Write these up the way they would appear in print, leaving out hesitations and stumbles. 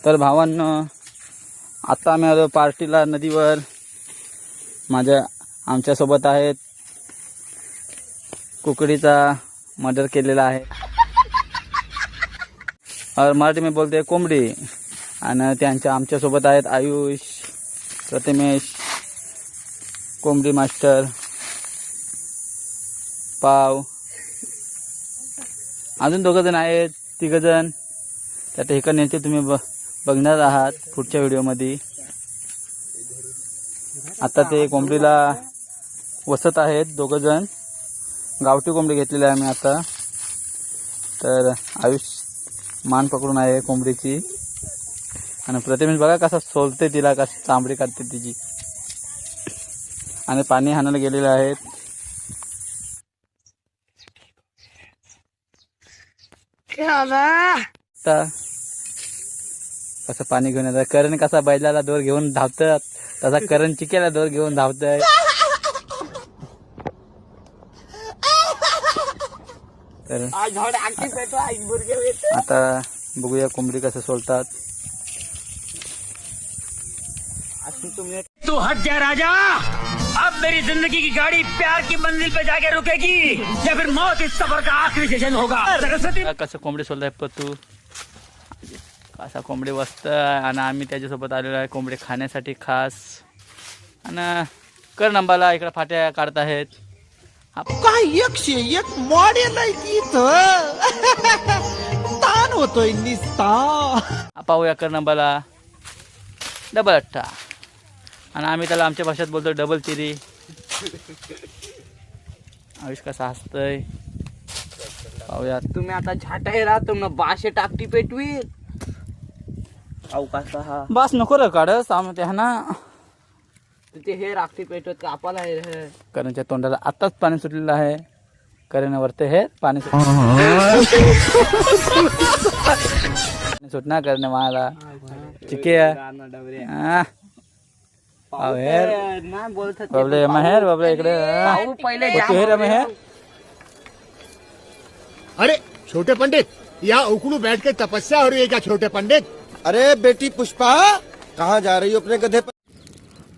तर भावांनो, आता आम्ही आलो पार्टीला नदीवर. आमच्यासोबत आहेत कुकडीचा मर्डर केलेला आहे, और मराठी में बोलते कोंबडी. आणि आमच्यासोबत आहेत आयुष, प्रथमेश, कोंबडी मास्टर, पाव, अजून 2 जण आहेत, 3 जण. त्या ठिकाणी तुम्ही बघणार आहात पुढच्या व्हिडिओमध्ये. आता ते कोंबडीला वसत आहेत 2 जण. गावठी कोंबडी घेतलेली आहे आम्ही आता. तर आयुष मान पकडून आहे कोंबडीची, आणि प्रथमेश बघा कसा सोलते तिला, कशी चांबडी काढते तिची. आणि पाणी हाणायला गेलेले आहेत. आता कसं पाणी घेऊन येतात. करण कसा बैलाला दोर घेऊन धावतात, तसा करण चिकेला दोर घेऊन धावतय. तर आता बघूया कोंबडी कसं सोडतात. तू हट जा राजा, अब मेरी जिंदगी की गाड़ी प्यार की मंजिल पे जाके रुकेगी या फिर मौत इस सफर का आखिरी सेशन होगा. कसं कोंबडी सोडलाय पतू, कसा कोंबडी बसत. आणि आम्ही त्याच्यासोबत आलेलो आहे कोंबडी खाण्यासाठी खास. आणि करनंबाला इकडे फाट्या काढत आहेत. काय 101 मॉडेल आहे की इथं. ताण होतोय निस्ता. पाहूया करनंबाला डबल अट्टा, आणि आम्ही त्याला आमच्या भाषेत बोलतो डबल चिरी. आयुष कसा हसतय पाहूया. तुम्ही आता झाटाय राहा, तुम्हाला बाशे टाकटी पेटवी अवकाशा हा बस नको रे काढ सामते हा ना. ते हे राखटी पेटवत कापाला आहे. करणच्या तोंडाला आताच पाणी सुटलेलं आहे. करण वरते हे पाणी सुटणार करणे मला चिके बाबले महेर बाबले इकडे पहिले महेर. अरे छोटे पंडित, यहाँ उकड़ू बैठ के तपस्या हो रही है क्या छोटे पंडित? अरे बेटी पुष्पा, कहाँ जा रही हो अपने गधे पर?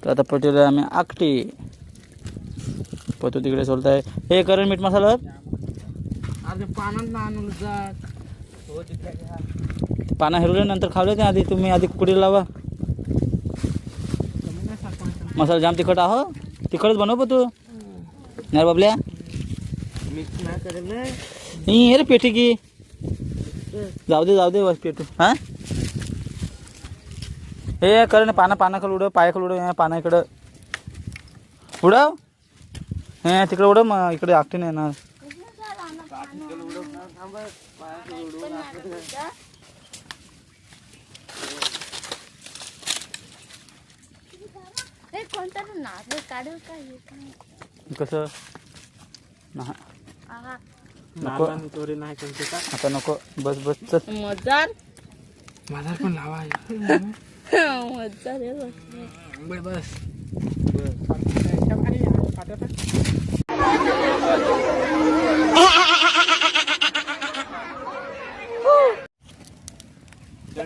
तर आता पटेल आम्ही आकटी पतू तिकडे सोडताय. हे करण मीठ मसाला पाना हिरवल्यानंतर खावले ते आधी. तुम्ही आधी कुकडीला लावा. मसाला जाम तिखट आहो, तिखटच बनव तू नाही बाबल्या. हे रे पेटी की जाऊ दे बस पेटू. हा हे करण पानाखाली उडव, पायाखाली उडव, पाना इकडं उडव. हे तिकडे उडव, मग इकडे आकटी नाही येणार. कसं नको आता नको. बस चल मजार पण लावा बस.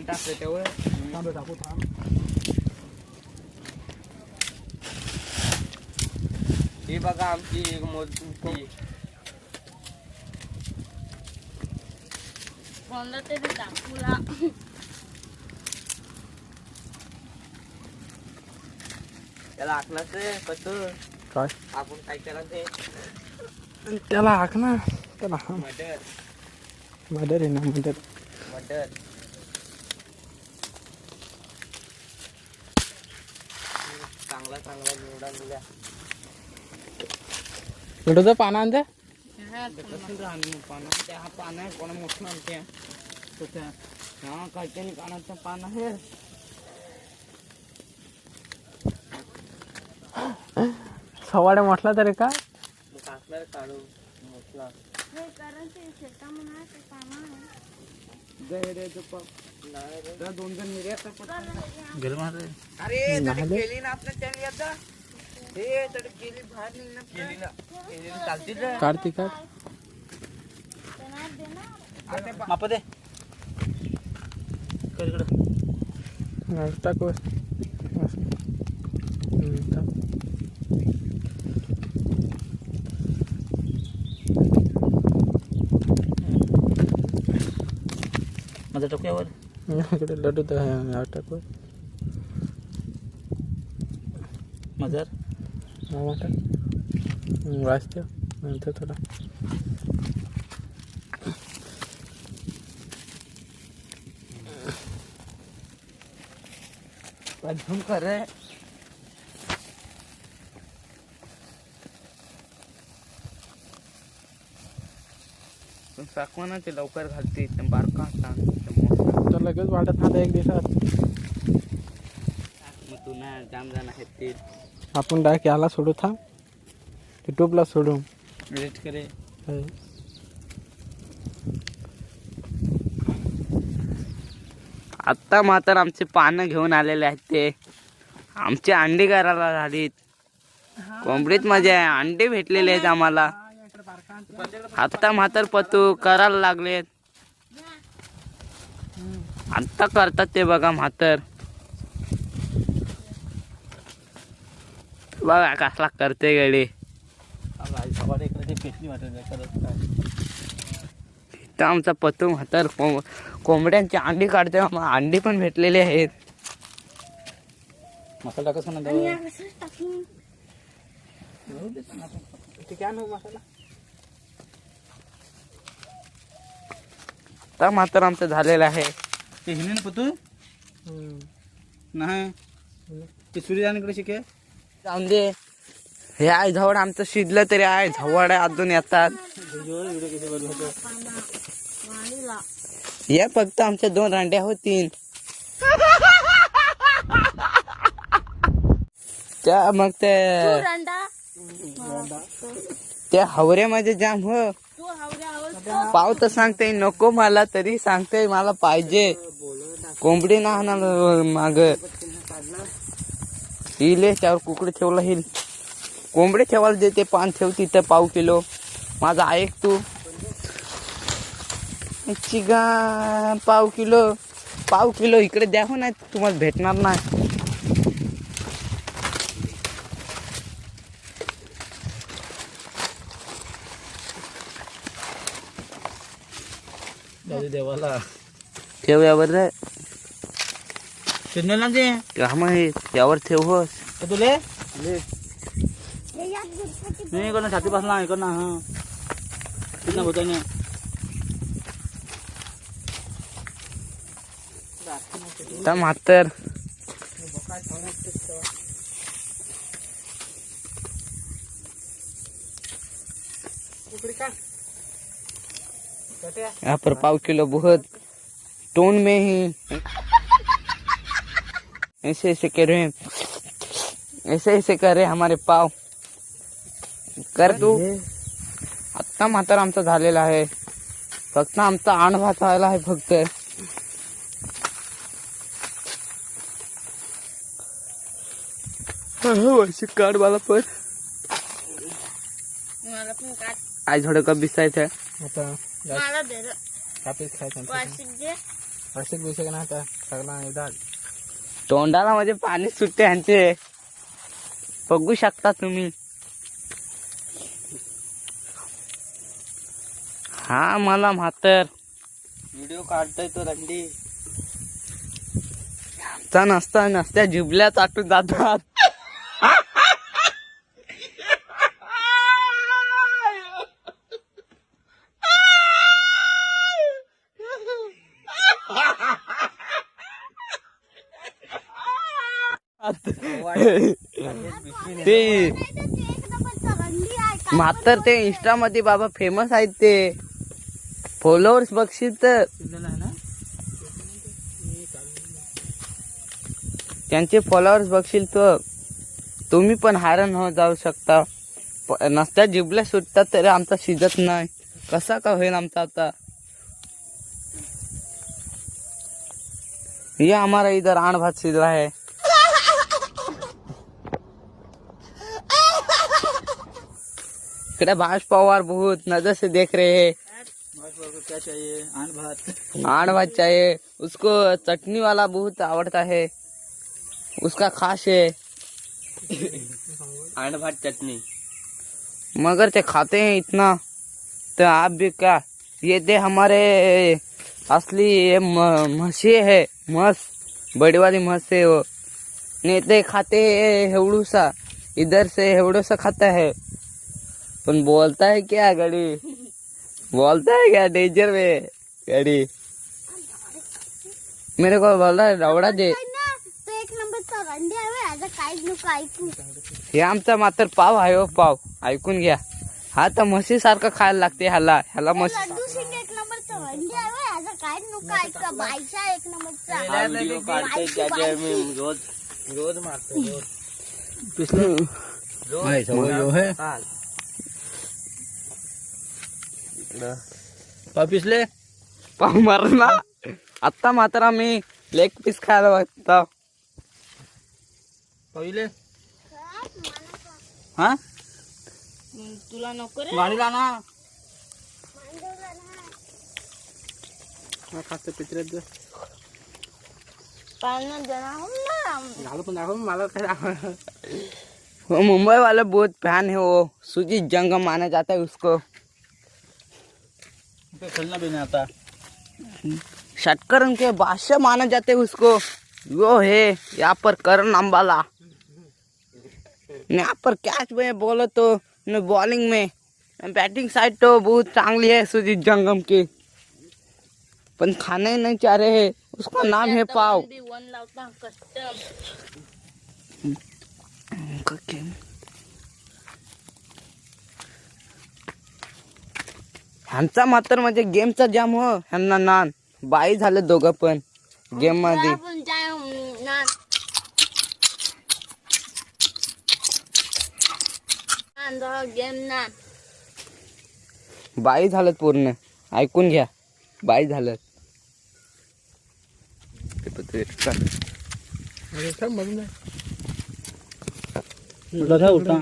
टाकले तेवढं ही बघा आमची मोठी त्याला आखलाच कसं काय आपण काय केला ते त्याला हाक ना. त्याला मटर मदर आहे ना, मदर मटर चांगला निवडा दिल्या. कुठं पाना आणते पाना हा पान आहे कोणा मोठं आणते. हा काहीतरी कानाचं पान आहे. सवाडे म्हटला तरी का टाकलं काढू मोठला दोन जण मिरे अरे गेली ना आपल्या त्याने आता हे तर गेली बाहेर गेली ना चालतील काढते काढ. माप दे कर इकडं. टाकू माझा टोक्यावर इकडे लड्डू तर आहे टाकू मजर वाचते नंतर थोडा झूम कर रहे पण साकवा ना ते लवकर घालते एकदम बारका तर लगेच वाटत नाही एक दिवसात मग तू ना जाम जाण आहेत ते आपण डायरेक्ट याला सोडू थांब युट्यूबला सोडू रेट करे आत्ता मात्र आमचे पानं घेऊन आलेले आहेत ते आमची अंडी करायला झालीत कोंबडीत मजा आहे अंडे भेटलेले आहेत आम्हाला आत्ता मात्र पतू करायला लागलेत आत्ता करतात ते बघा म्हातर बघा कसला करते गडी इथं आमचा पतू म्हातर कोंबड्यांची अंडी काढते अंडी पण भेटलेली आहेत मसाला टाकस म्हणा आता मात्र आमचं झालेलं आहे ते हिने ना पतू नाही ते सूर्यदानीकडे शिके जाऊन दे हे आहे झवड आमचं शिजलं तरी आहे झवड आहे अजून येतात हे फक्त आमच्या 2 रांड्या होतील त्या मग त्या हवऱ्यामध्ये जाम हो पाव तर सांगते नको मला तरी सांगते मला पाहिजे कोंबडी ना माग हिले त्यावर कुकडे ठेवला हिल कोंबडे ठेवायला देते पान ठेव तिथं पाव किलो माझा ऐक तू चिगा पाव किलो इकडे द्या हो नाही तुम्हाला भेटणार नाही देवाला ठेव यावर रे शिजलेला ते काम आहे यावर ठेव हो तुले नाही इकडनं छाती बसला इकडनं हा तिथं होतं नाही तर म्हातर यहाँ पर पाव किलो बहुत टोन में ही ऐसे ऐसे कर रहे हैं ऐसे कर रहे हमारे पाव कर तू आत्ता म्हातार आमचा झालेला आहे फक्त आमचा आण भात व्हायला आहे फक्त काढ मला पण आज थोडं कप बिसायचं आता कापीस खायचं वार्षिक विषय ना आता सगळा एकदा तोंडाला म्हणजे पाणी सुटते ह्यांचे बघू शकता तुम्ही हा मला म्हातर व्हिडिओ काढताय तो रंडी आमचा नसत्या जिबल्या चाटून जातात ते म्हातर ते इंस्टा मध्ये बाबा फेमस आहेत ते फॉलोअर्स बघशील तर त्यांचे फॉलोअर्स बघशील तर तुम्ही पण हैराण हो जाऊ शकता नसत्या जिबल्या सुटतात तरी आमचा शिजत नाही कसा का होईल आमचा आता ये हमारा इधर आण भात सीध रहा है इकडे भाष पवार बहुत नजर से देख रहे हैं क्या चाहिए आण भात आण भात चाहिए उसको चटनी वाला बहुत आवड़ता है उसका खास है। आंड भात चटनी। मगर ते खाते हैं इतना, तो आप भी क्या, ये दे हमारे असली ये म्हशी है, म्हस, बड़ी वाली म्हस है वो। नहीं ते खाते हेवड़ूसा, इधर से हेवड़ूसा खाता है, पण बोलता है क्या गाड़ी, बोलता है क्या डेंजर में गाड़ी। मेरे को बोल रहा है रवडा दे। तो एक नंबरचा रंडी आहे आता काहीच नको ऐकू. हे आमचा मात्र पाव आहे हो, पाव ऐकून घ्या. हा तर म्हशी सारखं खायला लागते ह्याला, ह्याला म्हशी. लड्डू सिंग एक नंबरचा रंडी आहे आता काहीच नको ऐका. बाईचा एक नंबरचा. हा व्हिडिओ काढते त्याच्या मी रोज मारतो रोज. पाव पिसले. पाव मारला. आता मात्र आम्ही लेग पीस खायला बघतो. पहिले हा तुला नको रे. गाडीला ना खास्त पित्र्यात पाळणा देणार ना. झालं पण दाखव मला काय. वो मुंबई वाले बहुत फैन है, वो सुजीत जंगम माना जाता है उसको. खेलना भी नहीं आता. षटकरण के बादशाह माना जाते है उसको. वो है यहाँ पर करण अंबाला. यहाँ पर कैच में बोलो तो बॉलिंग में, बैटिंग साइड तो बहुत चांगली है सुजीत जंगम की, पण खाने नहीं चाह रहे हैं. उसका नाम है पाव. ह्यांचा मात्र म्हणजे गेमचा जाम हो. ह्यांना नान बाई झाले दोघं पण गेम मध्ये. आपण जाय ना. गेम ना. बाई झालं पूर्ण, ऐकून घ्या, बाई झालं. उलटा था उलटा.